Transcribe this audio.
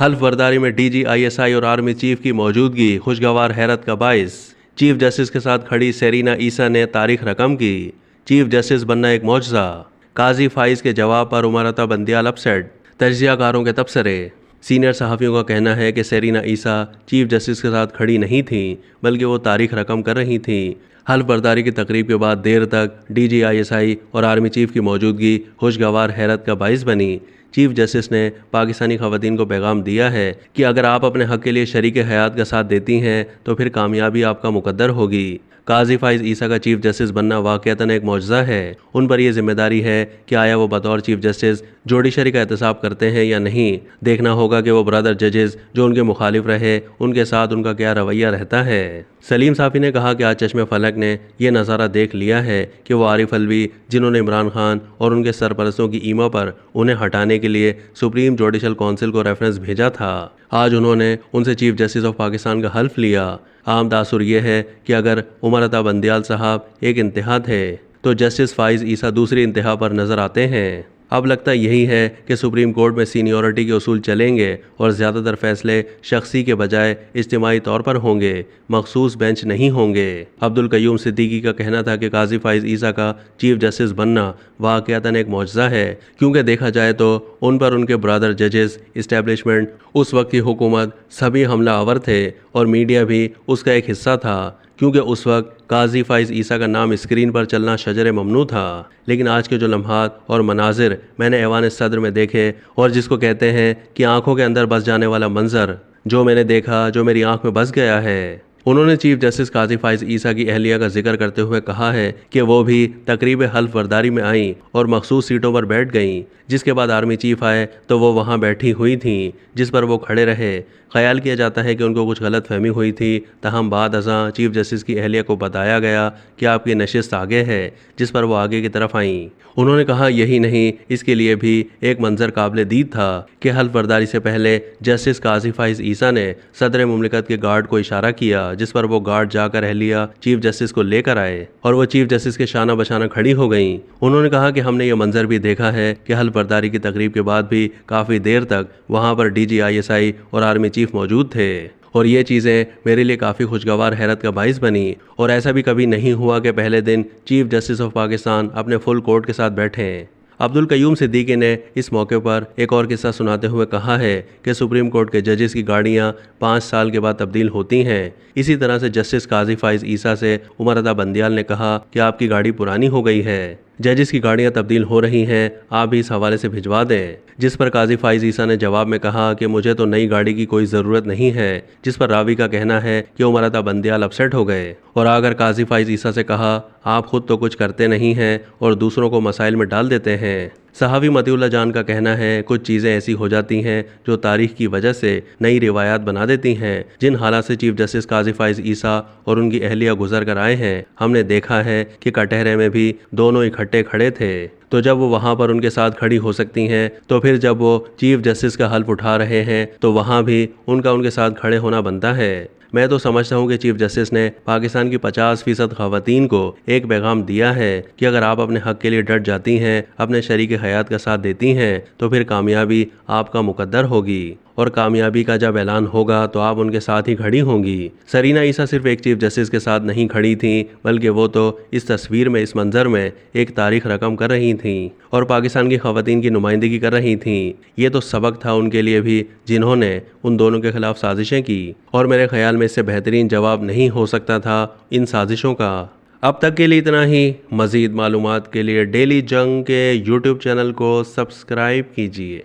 हल्फ बर्दारी में DG, ISI और army chief की मौजूदगी खुशगवार हैरत का बाइस। चीफ जस्टिस के साथ खड़ी सेरीना ईसा ने तारीख रकम की। चीफ जस्टिस बनना एक मौजज़ा। काजी फाइज के जवाब पर उमर अता बंदियाल अपसेट। तजियाकारों के तबसरे। सीनियर सहाफ़ियों का कहना है कि सेरीना ईसा चीफ जस्टिस के साथ खड़ी नहीं थी, बल्कि वो तारीख रकम कर रही थी। हल्फ बर्दारी की तकरीब के बाद देर तक डीजी, आईएसआई और आर्मी चीफ की मौजूदगी खुशगवार हैरत का बाइस बनी। चीफ जस्टिस ने पाकिस्तानी ख़वातीन को पैगाम दिया है कि अगर आप अपने हक़ के लिए शरीक हयात का साथ देती हैं तो फिर कामयाबी आपका मुकद्दर होगी। काजी फाइज ईसा का चीफ जस्टिस बनना वाक़अतन एक मौजज़ा है। उन पर यह जिम्मेदारी है कि आया वो बतौर चीफ जस्टिस जोडिशरी का एहतसाब करते हैं या नहीं। देखना होगा कि वो ब्रदर जजेस जो उनके मुखालिफ रहे उनके साथ उनका क्या रवैया रहता है। सलीम साफ़ी ने कहा कि आज चश्मे फलक ने यह नज़ारा देख लिया है कि वो आरिफ अलवी जिन्होंने इमरान खान और उनके सरपरस्तों की ईमा पर उन्हें हटाने के लिए सुप्रीम जुडिशल काउंसिल को रेफरेंस भेजा था, आज उन्होंने उनसे चीफ जस्टिस ऑफ पाकिस्तान का हल्फ लिया। आम तासुर यह है कि अगर उमर अता बंदियाल साहब एक इंतहा थे तो जस्टिस फाइज ईसा दूसरी इंतहा पर नज़र आते हैं। अब लगता यही है कि सुप्रीम कोर्ट में सीनियरिटी के उसूल चलेंगे और ज़्यादातर फैसले शख्सी के बजाय इज्तिमाई तौर पर होंगे, मखसूस बेंच नहीं होंगे। अब्दुल कय्यूम सिद्दीकी का कहना था कि काजी फाइज ईसा का चीफ जस्टिस बनना वाक़अतन एक मौजज़ा है, क्योंकि देखा जाए तो उन पर उनके ब्रदर जजेस, इस्टेब्लिशमेंट, उस वक्त की हुकूमत सभी हमला आवर थे और मीडिया भी उसका एक हिस्सा था, क्योंकि उस वक्त काजी फाइज ईसा का नाम स्क्रीन पर चलना शजर ममनू था। लेकिन आज के जो लम्हात और मनाजिर मैंने ऐवान सदर में देखे और जिसको कहते हैं कि आंखों के अंदर बस जाने वाला मंजर, जो मैंने देखा, जो मेरी आंख में बस गया है। उन्होंने चीफ जस्टिस काजी फाइज ईसा की अहलिया का जिक्र करते हुए कहा है कि वो भी तकरीब हल्फ बर्दारी में आईं और मखसूस सीटों पर बैठ गईं, जिसके बाद आर्मी चीफ आए तो वो वहाँ बैठी हुई थीं, जिस पर वो खड़े रहे। ख्याल किया जाता है कि उनको कुछ गलत फहमी हुई थी, तहम बाद अज़ां चीफ जस्टिस की अहलिया को बताया गया कि आपकी नशिस्त आगे है, जिस पर वो आगे की तरफ आईं। उन्होंने कहा यही नहीं, इसके लिए भी एक मंजर काबिल दीद था कि हल्फ बर्दारी से पहले जस्टिस काजी फाइज ईसा ने सदर मुमलिकत के गार्ड को इशारा किया, जिस पर वो गार्ड जाकर अहलिया चीफ जस्टिस को लेकर आए और वो चीफ जस्टिस के शाना बशाना खड़ी हो गईं। उन्होंने कहा कि हमने ये मंजर भी देखा है कि हल्फ बर्दारी की तकरीब के बाद भी काफ़ी देर तक वहाँ पर डीजी, आईएसआई और आर्मी चीफ मौजूद थे और ये चीज़ें मेरे लिए काफ़ी खुशगवार हैरत का बाइस बनी। और ऐसा भी कभी नहीं हुआ कि पहले दिन चीफ जस्टिस ऑफ पाकिस्तान अपने फुल कोर्ट के साथ बैठें। अब्दुल कय्यूम सिद्दीकी ने इस मौके पर एक और किस्सा सुनाते हुए कहा है कि सुप्रीम कोर्ट के जजेस की गाड़ियां 5 साल के बाद तब्दील होती हैं। इसी तरह से जस्टिस काजी फाइज ईसा से उमर अता बंदियाल ने कहा कि आपकी गाड़ी पुरानी हो गई है, जजेस की गाड़ियां तब्दील हो रही हैं, आप भी इस हवाले से भिजवा दें। जिस पर काजी फाइज ईसा ने जवाब में कहा कि मुझे तो नई गाड़ी की कोई ज़रूरत नहीं है, जिस पर रावी का कहना है कि उमर अता बंदियाल अपसेट हो गए और आकर काजी फाइज ईसा से कहा आप खुद तो कुछ करते नहीं हैं और दूसरों को मसाइल में डाल देते हैं। सहावी मतीउल्लाह जान का कहना है कुछ चीज़ें ऐसी हो जाती हैं जो तारीख की वजह से नई रिवायात बना देती हैं। जिन हालात से चीफ जस्टिस काजी फाइज ईसा और उनकी अहलिया गुजर कर आए हैं, हमने देखा है कि कटहरे में भी दोनों इकट्ठे खड़े थे, तो जब वो वहाँ पर उनके साथ खड़ी हो सकती हैं तो फिर जब वो चीफ जस्टिस का हल्फ उठा रहे हैं तो वहाँ भी उनका उनके साथ खड़े होना बनता है। मैं तो समझता हूँ कि चीफ जस्टिस ने पाकिस्तान की 50% ख़वातीन को एक पैगाम दिया है कि अगर आप अपने हक़ के लिए डट जाती हैं, अपने शरीक हयात का साथ देती हैं, तो फिर कामयाबी आपका मुकद्दर होगी और कामयाबी का जब ऐलान होगा तो आप उनके साथ ही खड़ी होंगी। सेरीना ईसा सिर्फ एक चीफ जस्टिस के साथ नहीं खड़ी थी, बल्कि वो तो इस तस्वीर में, इस मंजर में एक तारीख रकम कर रही थीं और पाकिस्तान की ख़वातीन की नुमाइंदगी कर रही थीं। ये तो सबक था उनके लिए भी, जिन्होंने उन दोनों के खिलाफ साजिशें की और मेरे ख्याल में इससे बेहतरीन जवाब नहीं हो सकता था इन साजिशों का। अब तक के लिए इतना ही। मज़ीद मालूमात के लिए डेली जंग के यूट्यूब चैनल को सब्सक्राइब कीजिए।